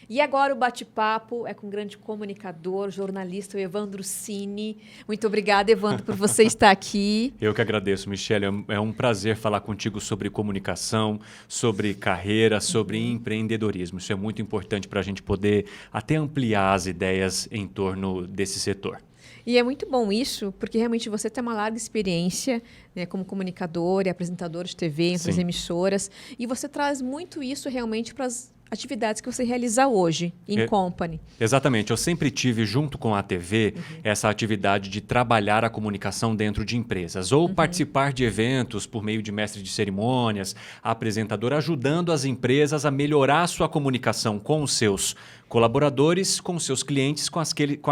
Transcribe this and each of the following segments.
E agora o bate-papo é com o grande comunicador, jornalista, o Evandro Cini. Muito obrigada, Evandro, por você estar aqui. Eu que agradeço, Michele. É um prazer falar contigo sobre comunicação, sobre carreira, sobre empreendedorismo. Isso é muito importante para a gente poder até ampliar as ideias em torno desse setor. E é muito bom isso, porque realmente você tem uma larga experiência, né, como comunicador e apresentador de TV, em suas emissoras, e você traz muito isso realmente para as atividades que você realiza hoje, em company. Exatamente. Eu sempre tive, junto com a TV, essa atividade de trabalhar a comunicação dentro de empresas, ou participar de eventos por meio de mestre de cerimônias, apresentador, ajudando as empresas a melhorar a sua comunicação com os seus colaboradores, com os seus clientes, com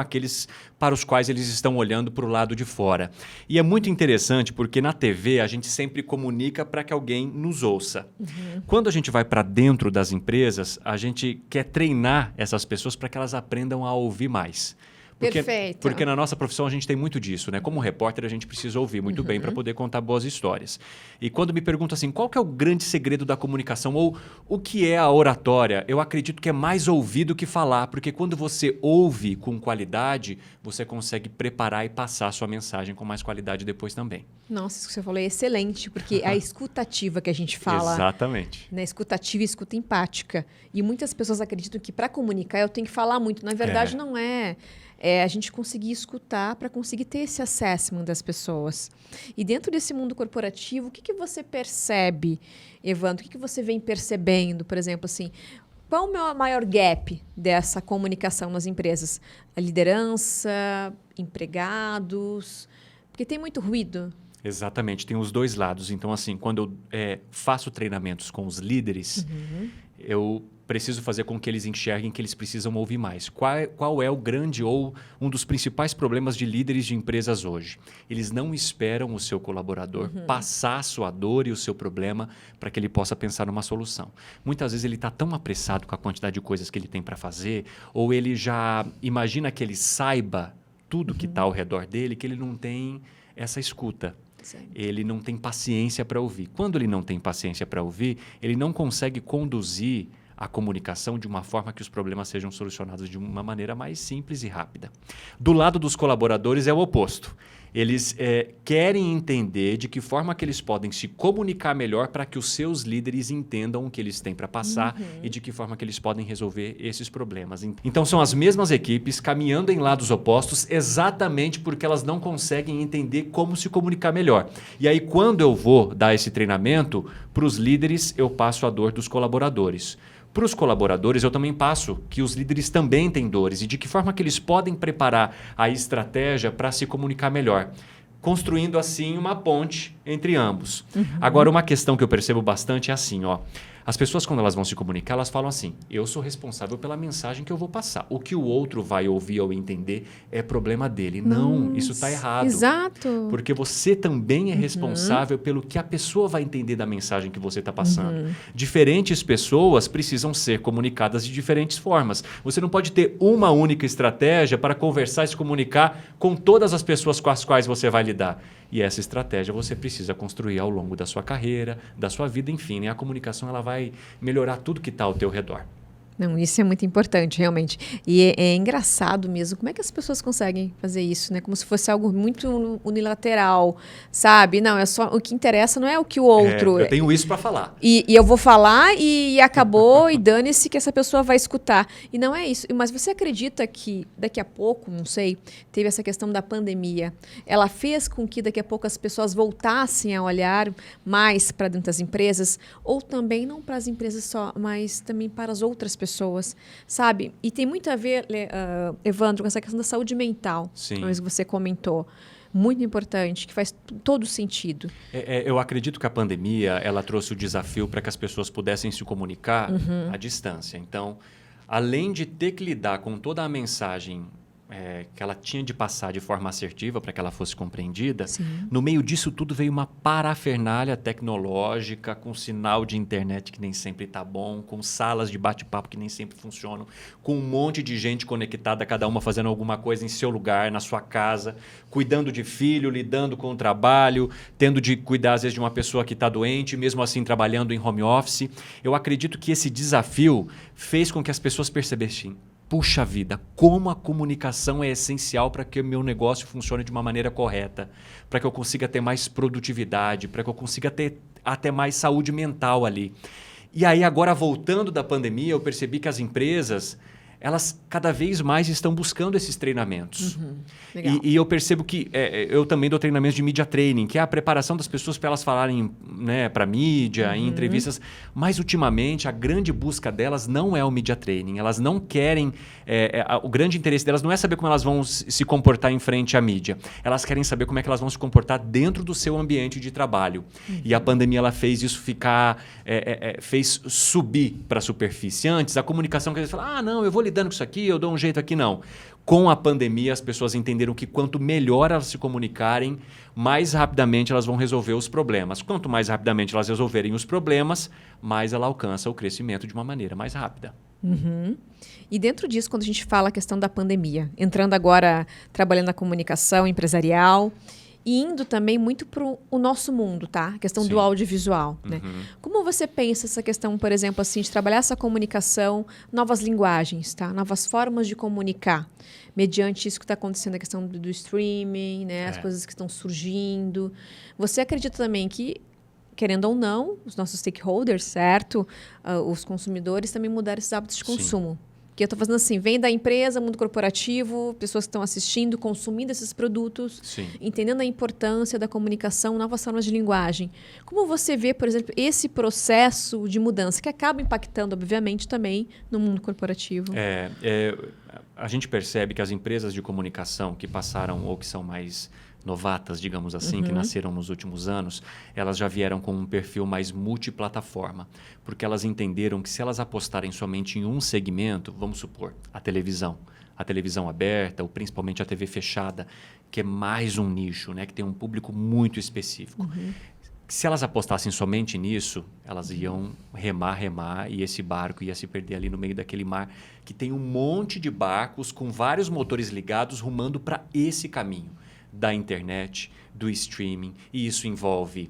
aqueles para os quais eles estão olhando para o lado de fora. E é muito interessante porque na TV a gente sempre comunica para que alguém nos ouça. Quando a gente vai para dentro das empresas, a gente quer treinar essas pessoas para que elas aprendam a ouvir mais. Perfeito. Porque na nossa profissão a gente tem muito disso, né? Como repórter a gente precisa ouvir muito bem para poder contar boas histórias. E quando me perguntam assim, qual que é o grande segredo da comunicação ou o que é a oratória? Eu acredito que é mais ouvir do que falar, porque quando você ouve com qualidade, você consegue preparar e passar a sua mensagem com mais qualidade depois também. Nossa, isso que você falou é excelente, porque a escutativa que a gente fala... Exatamente. Né, escutativa e escuta empática. E muitas pessoas acreditam que para comunicar eu tenho que falar muito. Na verdade, não é. É a gente conseguir escutar para conseguir ter esse assessment das pessoas. E dentro desse mundo corporativo, o que você percebe, Evandro? O que você vem percebendo, por exemplo, assim... Qual o maior gap dessa comunicação nas empresas? A liderança, empregados... Porque tem muito ruído. Exatamente, tem os dois lados. Então, assim, quando eu faço treinamentos com os líderes, eu preciso fazer com que eles enxerguem que eles precisam ouvir mais. Qual é o grande ou um dos principais problemas de líderes de empresas hoje? Eles não esperam o seu colaborador passar a sua dor e o seu problema para que ele possa pensar numa solução. Muitas vezes ele está tão apressado com a quantidade de coisas que ele tem para fazer, ou ele já imagina que ele saiba tudo que está ao redor dele, que ele não tem essa escuta. Sim. Ele não tem paciência para ouvir. Quando ele não tem paciência para ouvir, ele não consegue conduzir a comunicação de uma forma que os problemas sejam solucionados de uma maneira mais simples e rápida. Do lado dos colaboradores é o oposto. Eles querem entender de que forma que eles podem se comunicar melhor para que os seus líderes entendam o que eles têm para passar e de que forma que eles podem resolver esses problemas. Então, são as mesmas equipes caminhando em lados opostos exatamente porque elas não conseguem entender como se comunicar melhor. E aí, quando eu vou dar esse treinamento, para os líderes, eu passo a dor dos colaboradores. Para os colaboradores, eu também passo que os líderes também têm dores e de que forma que eles podem preparar a estratégia para se comunicar melhor, construindo assim uma ponte entre ambos. Agora, uma questão que eu percebo bastante é assim, ó. As pessoas, quando elas vão se comunicar, elas falam assim, eu sou responsável pela mensagem que eu vou passar. O que o outro vai ouvir ou entender é problema dele. Não, isso está errado. Exato. Porque você também é responsável pelo que a pessoa vai entender da mensagem que você está passando. Diferentes pessoas precisam ser comunicadas de diferentes formas. Você não pode ter uma única estratégia para conversar e se comunicar com todas as pessoas com as quais você vai lidar. E essa estratégia você precisa construir ao longo da sua carreira, da sua vida, enfim. Né? A comunicação ela vai melhorar tudo que está ao teu redor. Não, isso é muito importante, realmente. E é engraçado mesmo. Como é que as pessoas conseguem fazer isso, né? Como se fosse algo muito unilateral, sabe? Não, é só o que interessa não é o que o outro... eu tenho isso para falar. E eu vou falar e acabou e dane-se que essa pessoa vai escutar. E não é isso. Mas você acredita que daqui a pouco, não sei, teve essa questão da pandemia. Ela fez com que daqui a pouco as pessoas voltassem a olhar mais para dentro das empresas? Ou também não para as empresas só, mas também para as outras pessoas, sabe? E tem muito a ver, Evandro, com essa questão da saúde mental. Sim. Que você comentou. Muito importante, que faz todo sentido. Eu acredito que a pandemia ela trouxe o desafio para que as pessoas pudessem se comunicar à distância. Então, além de ter que lidar com toda a mensagem que ela tinha de passar de forma assertiva para que ela fosse compreendida, Sim. no meio disso tudo veio uma parafernália tecnológica, com sinal de internet que nem sempre está bom, com salas de bate-papo que nem sempre funcionam, com um monte de gente conectada, cada uma fazendo alguma coisa em seu lugar, na sua casa, cuidando de filho, lidando com o trabalho, tendo de cuidar, às vezes, de uma pessoa que está doente, mesmo assim trabalhando em home office. Eu acredito que esse desafio fez com que as pessoas percebessem: puxa vida, como a comunicação é essencial para que o meu negócio funcione de uma maneira correta, para que eu consiga ter mais produtividade, para que eu consiga ter até mais saúde mental ali. E aí, agora, voltando da pandemia, eu percebi que as empresas, elas cada vez mais estão buscando esses treinamentos. Legal. E eu percebo que eu também dou treinamentos de media training, que é a preparação das pessoas para elas falarem, né, para mídia, em entrevistas. Mas, ultimamente, a grande busca delas não é o media training. Elas não querem... o grande interesse delas não é saber como elas vão se comportar em frente à mídia. Elas querem saber como é que elas vão se comportar dentro do seu ambiente de trabalho. E a pandemia ela fez isso ficar... fez subir para a superfície. Antes, a comunicação que eles falavam: não, eu vou lidando com isso aqui, eu dou um jeito aqui. Não. Com a pandemia, as pessoas entenderam que quanto melhor elas se comunicarem, mais rapidamente elas vão resolver os problemas. Quanto mais rapidamente elas resolverem os problemas, mais ela alcança o crescimento de uma maneira mais rápida. E dentro disso, quando a gente fala a questão da pandemia, entrando agora, trabalhando na comunicação empresarial e indo também muito para o nosso mundo, tá? A questão do audiovisual, né? Como você pensa essa questão, por exemplo, assim, de trabalhar essa comunicação, novas linguagens, tá? Novas formas de comunicar, mediante isso que está acontecendo, a questão do streaming, né? As coisas que estão surgindo. Você acredita também que, querendo ou não, os nossos stakeholders, certo? Os consumidores também mudaram esses hábitos de consumo. Que eu estou fazendo assim, vem da empresa, mundo corporativo, pessoas que estão assistindo, consumindo esses produtos, entendendo a importância da comunicação, novas formas de linguagem. Como você vê, por exemplo, esse processo de mudança, que acaba impactando, obviamente, também no mundo corporativo? A gente percebe que as empresas de comunicação que passaram ou que são mais novatas, digamos assim, que nasceram nos últimos anos, elas já vieram com um perfil mais multiplataforma, porque elas entenderam que se elas apostarem somente em um segmento, vamos supor, a televisão aberta, ou principalmente a TV fechada, que é mais um nicho, né, que tem um público muito específico. Se elas apostassem somente nisso, elas iam remar e esse barco ia se perder ali no meio daquele mar que tem um monte de barcos com vários motores ligados rumando para esse caminho da internet, do streaming, e isso envolve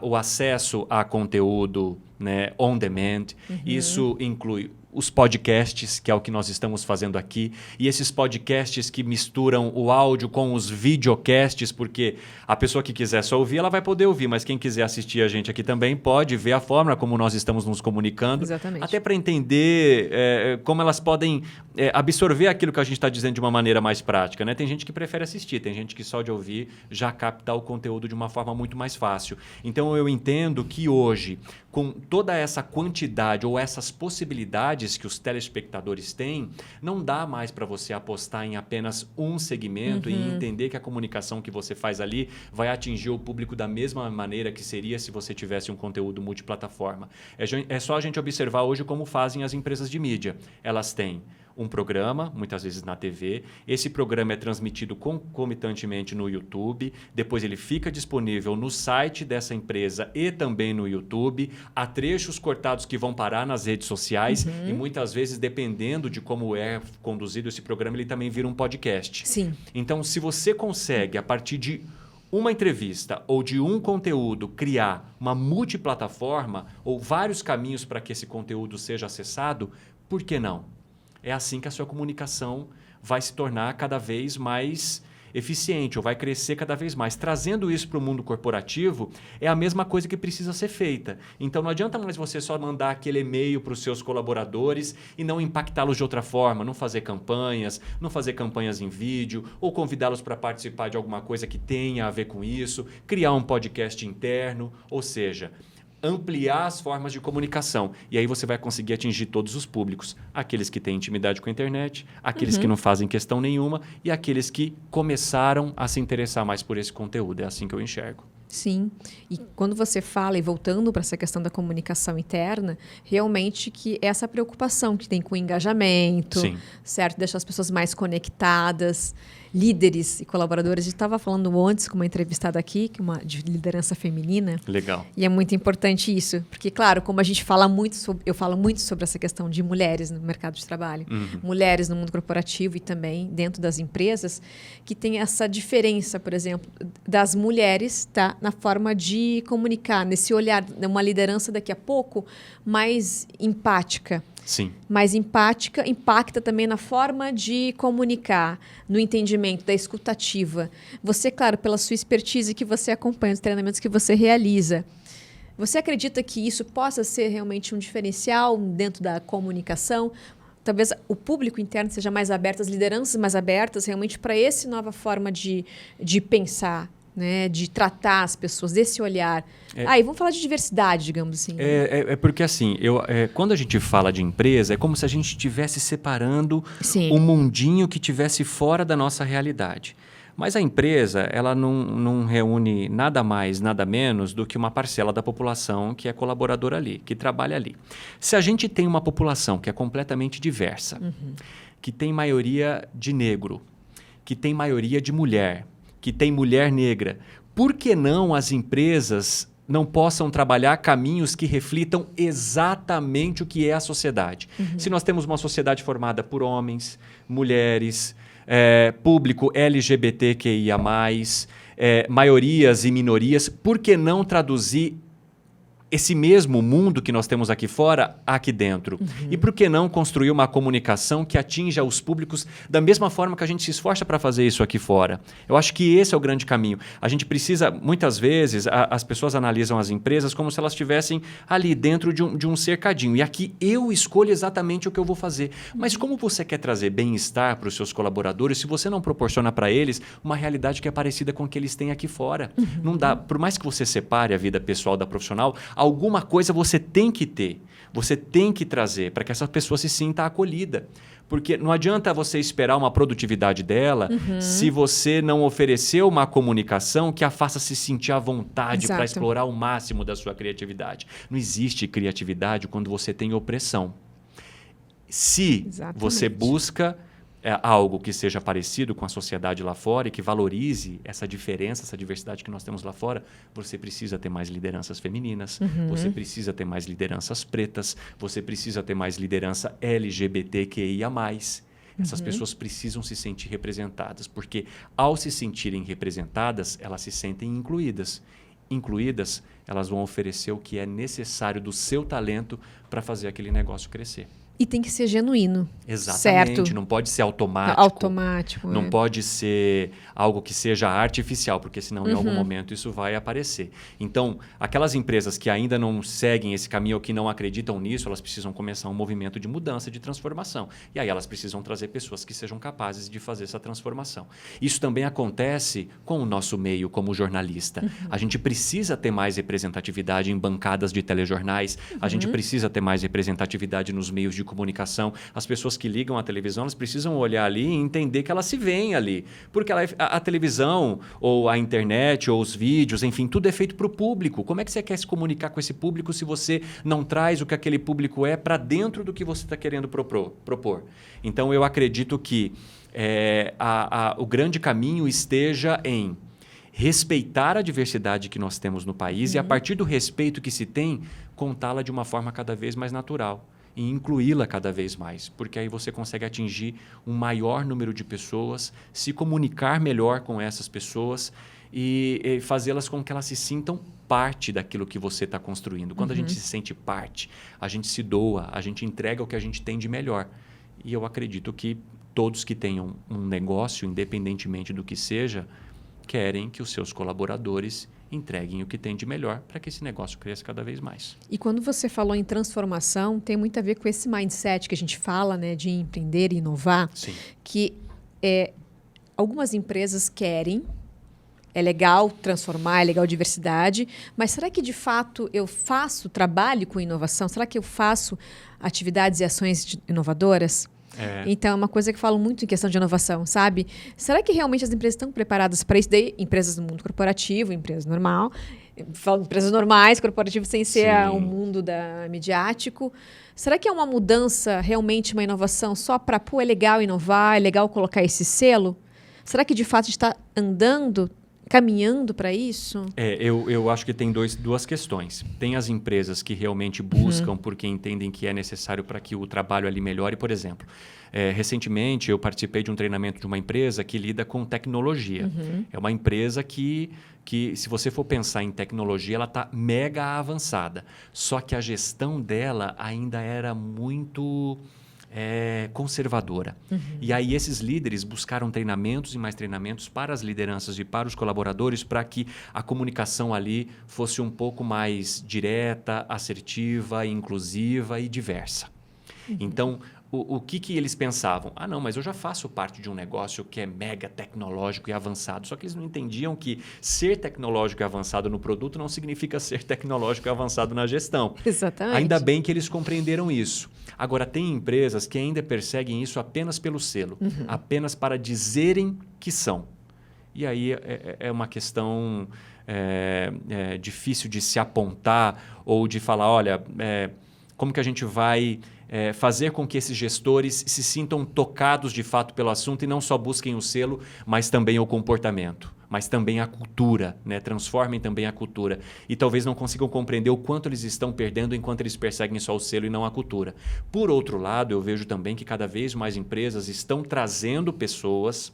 o acesso a conteúdo, né, on demand. Isso inclui os podcasts, que é o que nós estamos fazendo aqui, e esses podcasts que misturam o áudio com os videocasts, porque a pessoa que quiser só ouvir, ela vai poder ouvir, mas quem quiser assistir a gente aqui também pode ver a forma como nós estamos nos comunicando. Exatamente. Até para entender como elas podem absorver aquilo que a gente está dizendo de uma maneira mais prática, né? Tem gente que prefere assistir, tem gente que só de ouvir já capta o conteúdo de uma forma muito mais fácil. Então eu entendo que hoje, com toda essa quantidade ou essas possibilidades que os telespectadores têm, não dá mais para você apostar em apenas um segmento e entender que a comunicação que você faz ali vai atingir o público da mesma maneira que seria se você tivesse um conteúdo multiplataforma. É só a gente observar hoje como fazem as empresas de mídia. Elas têm um programa, muitas vezes na TV. Esse programa é transmitido concomitantemente no YouTube. Depois ele fica disponível no site dessa empresa e também no YouTube. Há trechos cortados que vão parar nas redes sociais e muitas vezes, dependendo de como é conduzido esse programa, ele também vira um podcast. Sim. Então, se você consegue, a partir de uma entrevista ou de um conteúdo, criar uma multiplataforma ou vários caminhos para que esse conteúdo seja acessado, por que não? É assim que a sua comunicação vai se tornar cada vez mais eficiente ou vai crescer cada vez mais. Trazendo isso para o mundo corporativo, é a mesma coisa que precisa ser feita. Então, não adianta mais você só mandar aquele e-mail para os seus colaboradores e não impactá-los de outra forma, não fazer campanhas em vídeo ou convidá-los para participar de alguma coisa que tenha a ver com isso, criar um podcast interno, ou seja, ampliar as formas de comunicação. E aí você vai conseguir atingir todos os públicos. Aqueles que têm intimidade com a internet, aqueles que não fazem questão nenhuma e aqueles que começaram a se interessar mais por esse conteúdo. É assim que eu enxergo. Sim, e quando você fala, e voltando para essa questão da comunicação interna, realmente que essa preocupação que tem com o engajamento, Sim. certo? Deixar as pessoas mais conectadas, líderes e colaboradores. A gente estava falando antes com uma entrevistada aqui, de liderança feminina. Legal. E é muito importante isso, porque, claro, como a gente fala muito sobre, eu falo muito sobre essa questão de mulheres no mercado de trabalho, mulheres no mundo corporativo e também dentro das empresas, que tem essa diferença, por exemplo, das mulheres, tá, na forma de comunicar, nesse olhar, uma liderança daqui a pouco mais empática. Sim. Mais empática, impacta também na forma de comunicar, no entendimento, da escutativa. Você, claro, pela sua expertise que você acompanha, os treinamentos que você realiza, você acredita que isso possa ser realmente um diferencial dentro da comunicação? Talvez o público interno seja mais aberto, as lideranças mais abertas realmente para essa nova forma de pensar, né, de tratar as pessoas, desse olhar. E vamos falar de diversidade, digamos assim. É porque assim, quando a gente fala de empresa, é como se a gente estivesse separando Sim. um mundinho que estivesse fora da nossa realidade. Mas a empresa, ela não reúne nada mais, nada menos do que uma parcela da população que é colaboradora ali, que trabalha ali. Se a gente tem uma população que é completamente diversa, que tem maioria de negro, que tem maioria de mulher, que tem mulher negra, por que não as empresas não possam trabalhar caminhos que reflitam exatamente o que é a sociedade? Se nós temos uma sociedade formada por homens, mulheres, público LGBTQIA+, maiorias e minorias, por que não traduzir esse mesmo mundo que nós temos aqui fora, aqui dentro? E por que não construir uma comunicação que atinja os públicos da mesma forma que a gente se esforça para fazer isso aqui fora? Eu acho que esse é o grande caminho. A gente precisa, muitas vezes, as pessoas analisam as empresas como se elas estivessem ali dentro de um cercadinho. E aqui eu escolho exatamente o que eu vou fazer. Mas como você quer trazer bem-estar para os seus colaboradores se você não proporciona para eles uma realidade que é parecida com o que eles têm aqui fora? Não dá. Por mais que você separe a vida pessoal da profissional, alguma coisa você tem que ter, você tem que trazer para que essa pessoa se sinta acolhida. Porque não adianta você esperar uma produtividade dela se você não oferecer uma comunicação que a faça se sentir à vontade para explorar o máximo da sua criatividade. Não existe criatividade quando você tem opressão. Se você busca algo que seja parecido com a sociedade lá fora e que valorize essa diferença, essa diversidade que nós temos lá fora, você precisa ter mais lideranças femininas, você precisa ter mais lideranças pretas, você precisa ter mais liderança LGBTQIA+. Essas pessoas precisam se sentir representadas, porque ao se sentirem representadas, elas se sentem incluídas. Incluídas, elas vão oferecer o que é necessário do seu talento para fazer aquele negócio crescer. E tem que ser genuíno. Exatamente. Certo? Não pode ser automático. Automático. Não pode ser algo que seja artificial, porque senão em algum momento isso vai aparecer. Então, aquelas empresas que ainda não seguem esse caminho ou que não acreditam nisso, elas precisam começar um movimento de mudança, de transformação. E aí elas precisam trazer pessoas que sejam capazes de fazer essa transformação. Isso também acontece com o nosso meio como jornalista. A gente precisa ter mais representatividade em bancadas de telejornais, a gente precisa ter mais representatividade nos meios de comunicação. As pessoas que ligam a televisão, elas precisam olhar ali e entender que elas se veem ali. Porque a televisão, ou a internet, ou os vídeos, enfim, tudo é feito para o público. Como é que você quer se comunicar com esse público se você não traz o que aquele público é para dentro do que você está querendo propor? Então, eu acredito que o grande caminho esteja em respeitar a diversidade que nós temos no país e, a partir do respeito que se tem, contá-la de uma forma cada vez mais natural. E incluí-la cada vez mais, porque aí você consegue atingir um maior número de pessoas, se comunicar melhor com essas pessoas e fazê-las com que elas se sintam parte daquilo que você está construindo. Quando a gente se sente parte, a gente se doa, a gente entrega o que a gente tem de melhor. E eu acredito que todos que tenham um negócio, independentemente do que seja, querem que os seus colaboradores entreguem o que tem de melhor para que esse negócio cresça cada vez mais. E quando você falou em transformação, tem muito a ver com esse mindset que a gente fala, né, de empreender e inovar. Sim. Que algumas empresas querem, é legal transformar, é legal diversidade, mas será que de fato eu faço trabalho com inovação? Será que eu faço atividades e ações inovadoras? Então, é uma coisa que eu falo muito em questão de inovação, sabe? Será que realmente as empresas estão preparadas para isso? Daí, empresas do mundo corporativo, empresas normal, falo empresas normais, corporativas sem ser o mundo midiático. Será que é uma mudança, realmente uma inovação só para, pô, é legal inovar, é legal colocar esse selo? Será que de fato está andando, caminhando para isso? Eu acho que tem duas questões. Tem as empresas que realmente buscam porque entendem que é necessário para que o trabalho ali melhore. Por exemplo, recentemente eu participei de um treinamento de uma empresa que lida com tecnologia. É uma empresa que se você for pensar em tecnologia, ela está mega avançada. Só que a gestão dela ainda era muito conservadora. E aí esses líderes buscaram treinamentos e mais treinamentos para as lideranças e para os colaboradores para que a comunicação ali fosse um pouco mais direta, assertiva, inclusiva e diversa. Então, o que eles pensavam? Ah, não, mas eu já faço parte de um negócio que é mega tecnológico e avançado. Só que eles não entendiam que ser tecnológico e avançado no produto não significa ser tecnológico e avançado na gestão. Exatamente. Ainda bem que eles compreenderam isso. Agora, tem empresas que ainda perseguem isso apenas pelo selo, apenas para dizerem que são. E aí é uma questão difícil de se apontar ou de falar, olha, como que a gente vai fazer com que esses gestores se sintam tocados de fato pelo assunto e não só busquem o selo, mas também o comportamento, mas também a cultura, né? Transformem também a cultura. E talvez não consigam compreender o quanto eles estão perdendo enquanto eles perseguem só o selo e não a cultura. Por outro lado, eu vejo também que cada vez mais empresas estão trazendo pessoas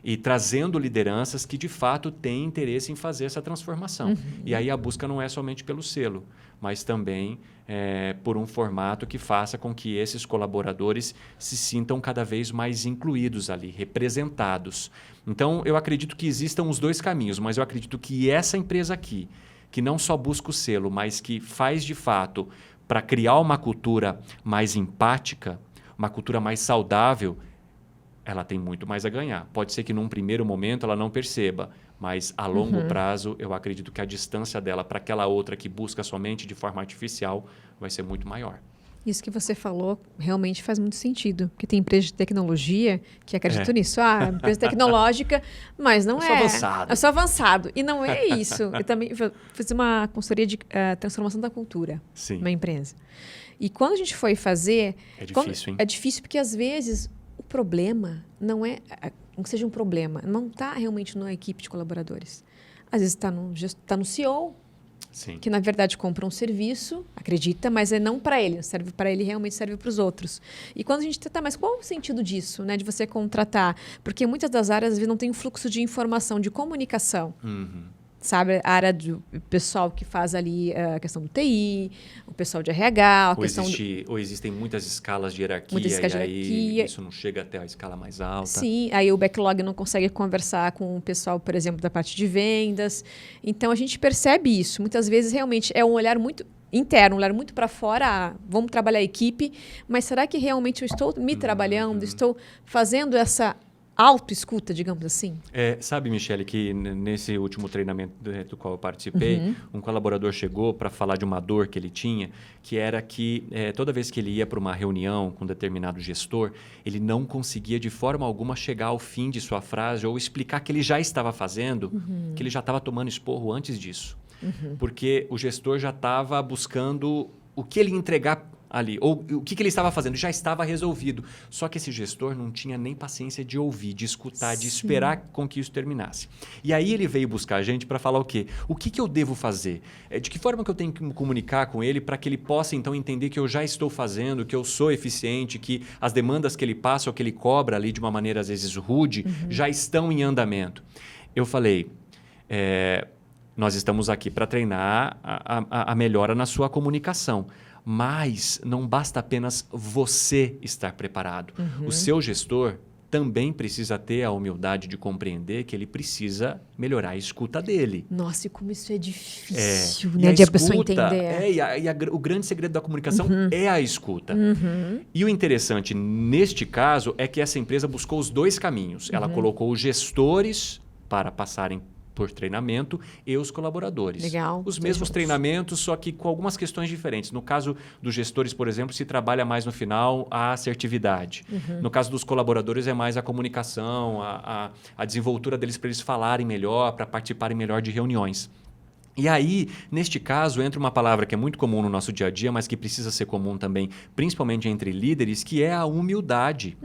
e trazendo lideranças que de fato têm interesse em fazer essa transformação. E aí a busca não é somente pelo selo, mas também por um formato que faça com que esses colaboradores se sintam cada vez mais incluídos ali, representados. Então, eu acredito que existam os dois caminhos, mas eu acredito que essa empresa aqui, que não só busca o selo, mas que faz de fato para criar uma cultura mais empática, uma cultura mais saudável, ela tem muito mais a ganhar. Pode ser que num primeiro momento ela não perceba, mas a longo prazo eu acredito que a distância dela para aquela outra que busca somente de forma artificial vai ser muito maior. Isso que você falou realmente faz muito sentido, porque tem empresas de tecnologia que acreditam nisso. Ah, empresa tecnológica, mas não é. Avançado. Eu sou avançado. E não é isso. Eu também fiz uma consultoria de transformação da cultura numa empresa. E quando a gente foi fazer... É difícil, hein? É difícil porque, às vezes, o problema não é... Não que seja um problema, não está realmente na equipe de colaboradores. Às vezes está no CEO, Sim. que na verdade compra um serviço, acredita, mas é não para ele, serve para ele, realmente serve para os outros. E quando a gente tenta, mas qual o sentido disso, né, de você contratar? Porque muitas das áreas às vezes não tem um fluxo de informação, de comunicação. Sabe, a área do pessoal que faz ali a questão do TI, o pessoal de RH, ou existem muitas escalas de hierarquia, aí isso não chega até a escala mais alta. Sim, aí o backlog não consegue conversar com o pessoal, por exemplo, da parte de vendas. Então, a gente percebe isso. Muitas vezes, realmente, é um olhar muito interno, um olhar muito para fora. Vamos trabalhar a equipe, mas será que realmente eu estou me trabalhando, estou fazendo essa autoescuta, digamos assim? Sabe, Michele, que nesse último treinamento do qual eu participei, um colaborador chegou para falar de uma dor que ele tinha, que era que toda vez que ele ia para uma reunião com um determinado gestor, ele não conseguia de forma alguma chegar ao fim de sua frase ou explicar que ele já estava fazendo, que ele já estava tomando esporro antes disso. Porque o gestor já estava buscando o que ele ia entregar ali, ou o que ele estava fazendo, já estava resolvido. Só que esse gestor não tinha nem paciência de ouvir, de escutar, de esperar com que isso terminasse. E aí ele veio buscar a gente para falar o quê? O que eu devo fazer? De que forma que eu tenho que me comunicar com ele para que ele possa, então, entender que eu já estou fazendo, que eu sou eficiente, que as demandas que ele passa ou que ele cobra ali de uma maneira, às vezes, rude, já estão em andamento. Eu falei... nós estamos aqui para treinar a melhora na sua comunicação. Mas não basta apenas você estar preparado. O seu gestor também precisa ter a humildade de compreender que ele precisa melhorar a escuta dele. Nossa, e como isso é difícil, né? De a pessoa entender. O grande segredo da comunicação é a escuta. E o interessante neste caso é que essa empresa buscou os dois caminhos. Ela colocou os gestores para passarem por treinamento e os colaboradores. Legal. Os mesmos treinamentos, só que com algumas questões diferentes. No caso dos gestores, por exemplo, se trabalha mais no final a assertividade. No caso dos colaboradores é mais a comunicação, a desenvoltura deles para eles falarem melhor, para participarem melhor de reuniões. E aí, neste caso, entra uma palavra que é muito comum no nosso dia a dia, mas que precisa ser comum também, principalmente entre líderes, que é a humildade.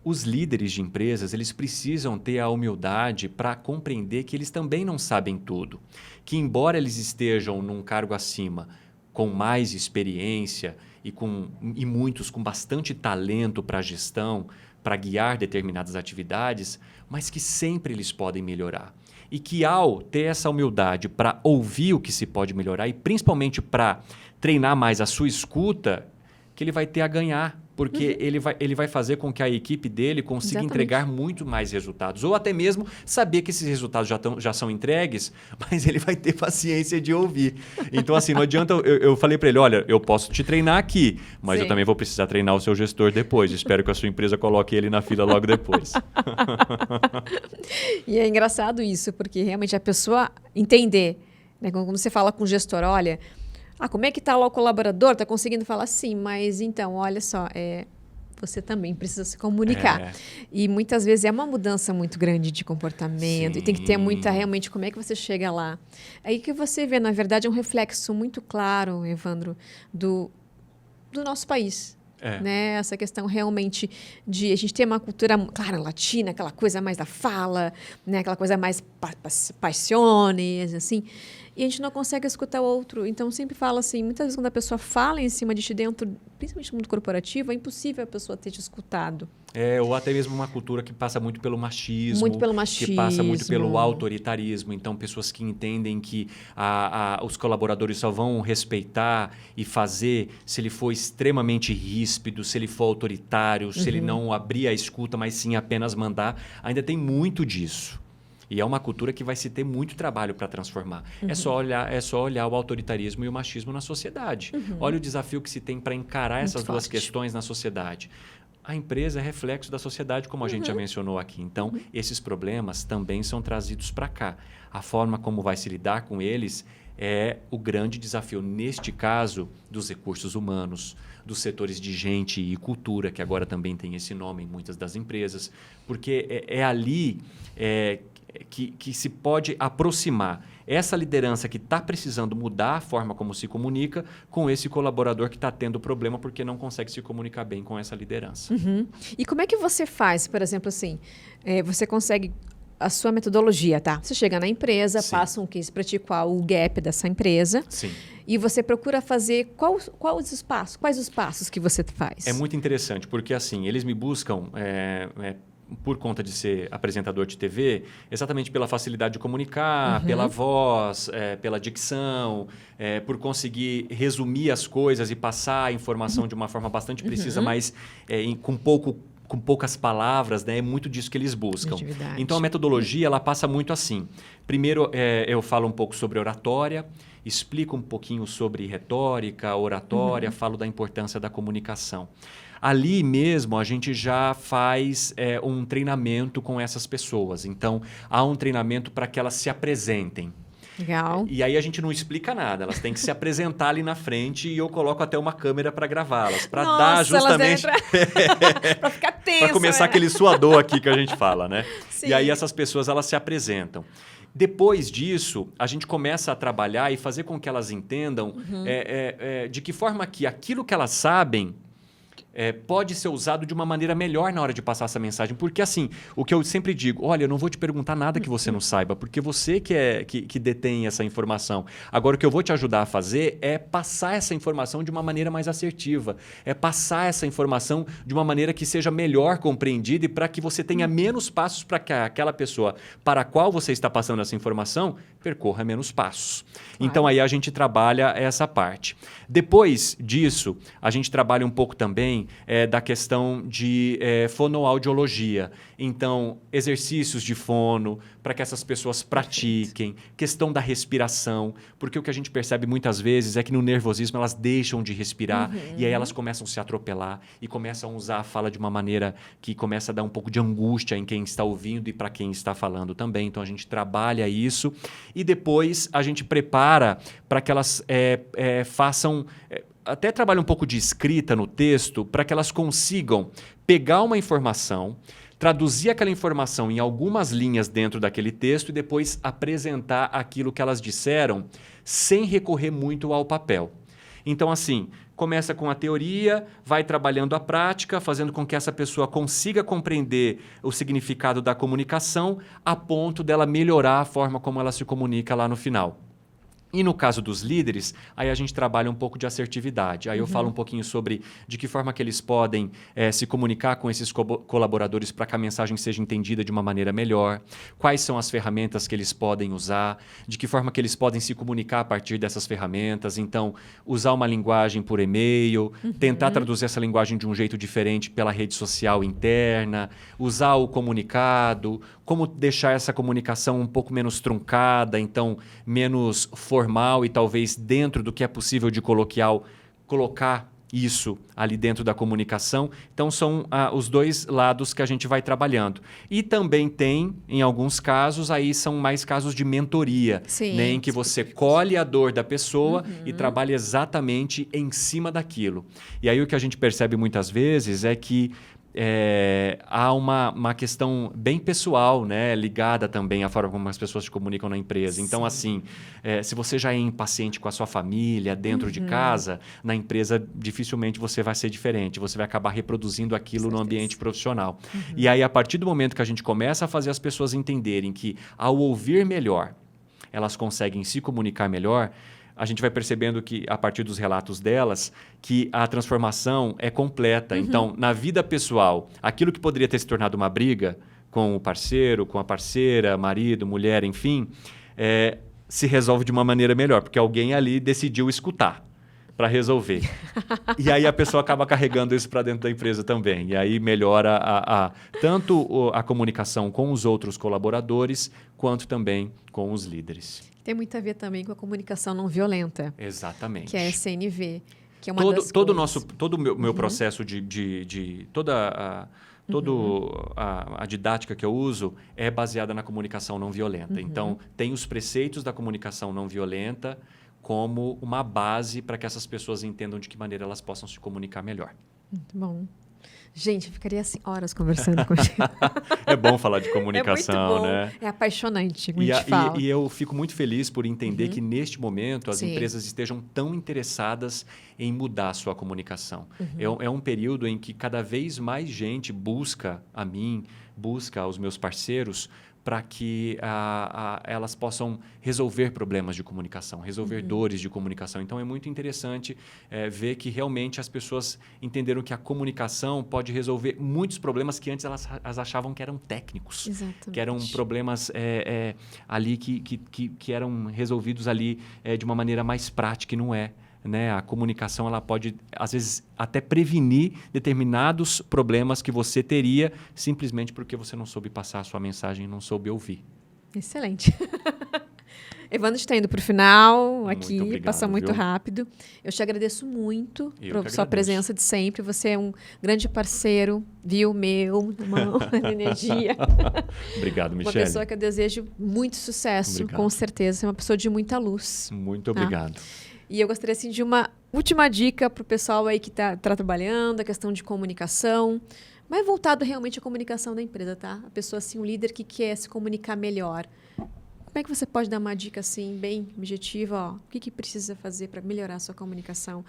Os líderes de empresas, eles precisam ter a humildade para compreender que eles também não sabem tudo. Que embora eles estejam num cargo acima, com mais experiência e muitos com bastante talento para a gestão, para guiar determinadas atividades, mas que sempre eles podem melhorar. E que ao ter essa humildade para ouvir o que se pode melhorar e principalmente para treinar mais a sua escuta, que ele vai ter a ganhar. Porque ele vai fazer com que a equipe dele consiga entregar muito mais resultados. Ou até mesmo saber que esses resultados já são entregues, mas ele vai ter paciência de ouvir. Então, assim, não adianta... Eu falei para ele, olha, eu posso te treinar aqui, mas eu também vou precisar treinar o seu gestor depois. Espero que a sua empresa coloque ele na fila logo depois. E é engraçado isso, porque realmente a pessoa entender, né? Quando você fala com o gestor, olha... como é que está lá o colaborador? Está conseguindo falar? Sim, mas então, olha só, você também precisa se comunicar. E muitas vezes é uma mudança muito grande de comportamento. Sim. E tem que ter muita, realmente, como é que você chega lá. Aí que você vê, na verdade, é um reflexo muito claro, Evandro, do nosso país. Né? Essa questão realmente de a gente ter uma cultura, claro, latina, aquela coisa mais da fala, né? Aquela coisa mais paixões, assim. E a gente não consegue escutar o outro. Então, sempre falo assim, muitas vezes quando a pessoa fala em cima de ti dentro, principalmente no mundo corporativo, é impossível a pessoa ter te escutado. Ou até mesmo uma cultura que passa muito pelo machismo. Muito pelo machismo. Que passa muito pelo autoritarismo. Então, pessoas que entendem que os colaboradores só vão respeitar e fazer se ele for extremamente ríspido, se ele for autoritário, se ele não abrir a escuta, mas sim apenas mandar. Ainda tem muito disso. E é uma cultura que vai se ter muito trabalho para transformar. É só olhar o autoritarismo e o machismo na sociedade. Olha o desafio que se tem para encarar essas duas questões na sociedade. A empresa é reflexo da sociedade, como a gente já mencionou aqui. Então, esses problemas também são trazidos para cá. A forma como vai se lidar com eles é o grande desafio, neste caso, dos recursos humanos, dos setores de gente e cultura, que agora também tem esse nome em muitas das empresas, porque é ali que se pode aproximar essa liderança que está precisando mudar a forma como se comunica com esse colaborador que está tendo problema porque não consegue se comunicar bem com essa liderança. E como é que você faz, por exemplo, assim, você consegue a sua metodologia, tá? Você chega na empresa, passa um case para ti qual o gap dessa empresa. Sim. E você procura fazer quais os passos que você faz? É muito interessante, porque assim, eles me buscam por conta de ser apresentador de TV, exatamente pela facilidade de comunicar, pela voz, pela dicção, por conseguir resumir as coisas e passar a informação de uma forma bastante precisa, mas com poucas palavras, né? É muito disso que eles buscam. Então, a metodologia ela passa muito assim. Primeiro, eu falo um pouco sobre oratória, explico um pouquinho sobre retórica, oratória, falo da importância da comunicação. Ali mesmo, a gente já faz um treinamento com essas pessoas. Então, há um treinamento para que elas se apresentem. Legal. E aí a gente não explica nada, elas têm que se apresentar ali na frente e eu coloco até uma câmera para gravá-las, para dar justamente para ficar tenso, para começar aquele suador aqui que a gente fala, né? Sim. E aí essas pessoas elas se apresentam. Depois disso, a gente começa a trabalhar e fazer com que elas entendam de que forma que aquilo que elas sabem pode ser usado de uma maneira melhor na hora de passar essa mensagem. Porque, assim, o que eu sempre digo, olha, eu não vou te perguntar nada que você não saiba, porque você que detém essa informação. Agora, o que eu vou te ajudar a fazer é passar essa informação de uma maneira mais assertiva, é passar essa informação de uma maneira que seja melhor compreendida e para que você tenha menos passos para que aquela pessoa para a qual você está passando essa informação percorra menos passos. Claro. Então, aí a gente trabalha essa parte. Depois disso, a gente trabalha um pouco também também da questão de fonoaudiologia. Então, exercícios de fono, para que essas pessoas pratiquem. Questão da respiração, porque o que a gente percebe muitas vezes é que no nervosismo elas deixam de respirar e aí elas começam a se atropelar e começam a usar a fala de uma maneira que começa a dar um pouco de angústia em quem está ouvindo e para quem está falando também. Então, a gente trabalha isso e depois a gente prepara para que elas façam... até trabalha um pouco de escrita no texto para que elas consigam pegar uma informação, traduzir aquela informação em algumas linhas dentro daquele texto e depois apresentar aquilo que elas disseram sem recorrer muito ao papel. Então, assim, começa com a teoria, vai trabalhando a prática, fazendo com que essa pessoa consiga compreender o significado da comunicação a ponto dela melhorar a forma como ela se comunica lá no final. E no caso dos líderes, aí a gente trabalha um pouco de assertividade. Aí eu falo um pouquinho sobre de que forma que eles podem se comunicar com esses colaboradores para que a mensagem seja entendida de uma maneira melhor, quais são as ferramentas que eles podem usar, de que forma que eles podem se comunicar a partir dessas ferramentas. Então, usar uma linguagem por e-mail, tentar traduzir essa linguagem de um jeito diferente pela rede social interna, usar o comunicado, como deixar essa comunicação um pouco menos truncada, então menos formal e talvez dentro do que é possível de coloquial, colocar isso ali dentro da comunicação. Então, são os dois lados que a gente vai trabalhando. E também tem, em alguns casos, aí são mais casos de mentoria, né, em que você colhe a dor da pessoa e trabalha exatamente em cima daquilo. E aí o que a gente percebe muitas vezes é que há uma questão bem pessoal, né, ligada também à forma como as pessoas se comunicam na empresa. Então, assim, se você já é impaciente com a sua família, dentro de casa, na empresa dificilmente você vai ser diferente. Você vai acabar reproduzindo aquilo no ambiente profissional. E aí, a partir do momento que a gente começa a fazer as pessoas entenderem que, ao ouvir melhor, elas conseguem se comunicar melhor, a gente vai percebendo que, a partir dos relatos delas, que a transformação é completa. Então, na vida pessoal, aquilo que poderia ter se tornado uma briga com o parceiro, com a parceira, marido, mulher, enfim, se resolve de uma maneira melhor, porque alguém ali decidiu escutar para resolver. E aí a pessoa acaba carregando isso para dentro da empresa também. E aí melhora tanto a comunicação com os outros colaboradores, quanto também com os líderes. Tem muito a ver também com a comunicação não violenta. Exatamente. Que é a SNV. Que é uma todo o meu processo toda a didática que eu uso é baseada na comunicação não violenta. Então, tem os preceitos da comunicação não violenta como uma base para que essas pessoas entendam de que maneira elas possam se comunicar melhor. Muito bom. Gente, eu ficaria assim horas conversando com você. É bom falar de comunicação, é muito bom, né? É apaixonante, como a gente fala. E eu fico muito feliz por entender que, neste momento, as empresas estejam tão interessadas em mudar a sua comunicação. É um período em que cada vez mais gente busca a mim, busca aos meus parceiros, para que elas possam resolver problemas de comunicação, resolver dores de comunicação. Então, é muito interessante ver que realmente as pessoas entenderam que a comunicação pode resolver muitos problemas que antes elas achavam que eram técnicos. Exatamente. Que eram problemas ali que eram resolvidos ali de uma maneira mais prática, e não é. Né? A comunicação ela pode, às vezes, até prevenir determinados problemas que você teria simplesmente porque você não soube passar a sua mensagem e não soube ouvir. Excelente. Evandro, está indo para o final aqui, muito obrigado, passa muito viu? rápido. Eu te agradeço muito por sua agradeço. presença de sempre. Você é um grande parceiro, viu? Meu, irmão, de energia. Obrigado, Michele. Uma pessoa que eu desejo muito sucesso, Obrigado. com certeza. Você é uma pessoa de muita luz. Muito obrigado. E eu gostaria assim, de uma última dica para o pessoal aí que está trabalhando, a questão de comunicação, mas voltado realmente à comunicação da empresa, tá? A pessoa, assim, um líder que quer se comunicar melhor. Como é que você pode dar uma dica assim, bem objetiva? O que precisa fazer para melhorar a sua comunicação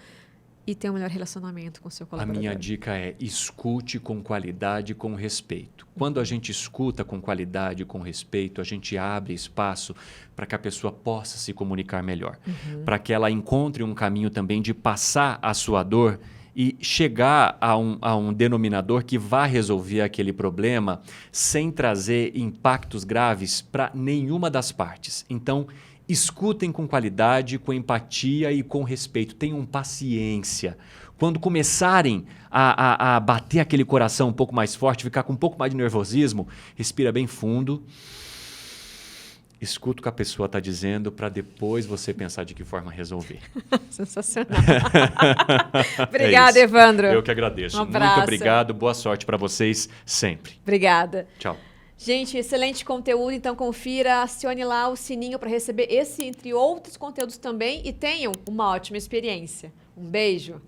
e ter um melhor relacionamento com o seu colaborador? A minha dica é: escute com qualidade e com respeito. Quando a gente escuta com qualidade e com respeito, a gente abre espaço para que a pessoa possa se comunicar melhor. Para que ela encontre um caminho também de passar a sua dor e chegar a um denominador que vá resolver aquele problema sem trazer impactos graves para nenhuma das partes. Então, escutem com qualidade, com empatia e com respeito. Tenham paciência Quando começarem a bater aquele coração um pouco mais forte, ficar com um pouco mais de nervosismo, respira bem fundo. Escuta o que a pessoa está dizendo para depois você pensar de que forma resolver. Sensacional. Obrigada, Evandro. Eu que agradeço. Um abraço. Muito obrigado. Boa sorte para vocês sempre. Obrigada. Tchau. Gente, excelente conteúdo, então confira, acione lá o sininho para receber esse, entre outros conteúdos também, e tenham uma ótima experiência. Um beijo!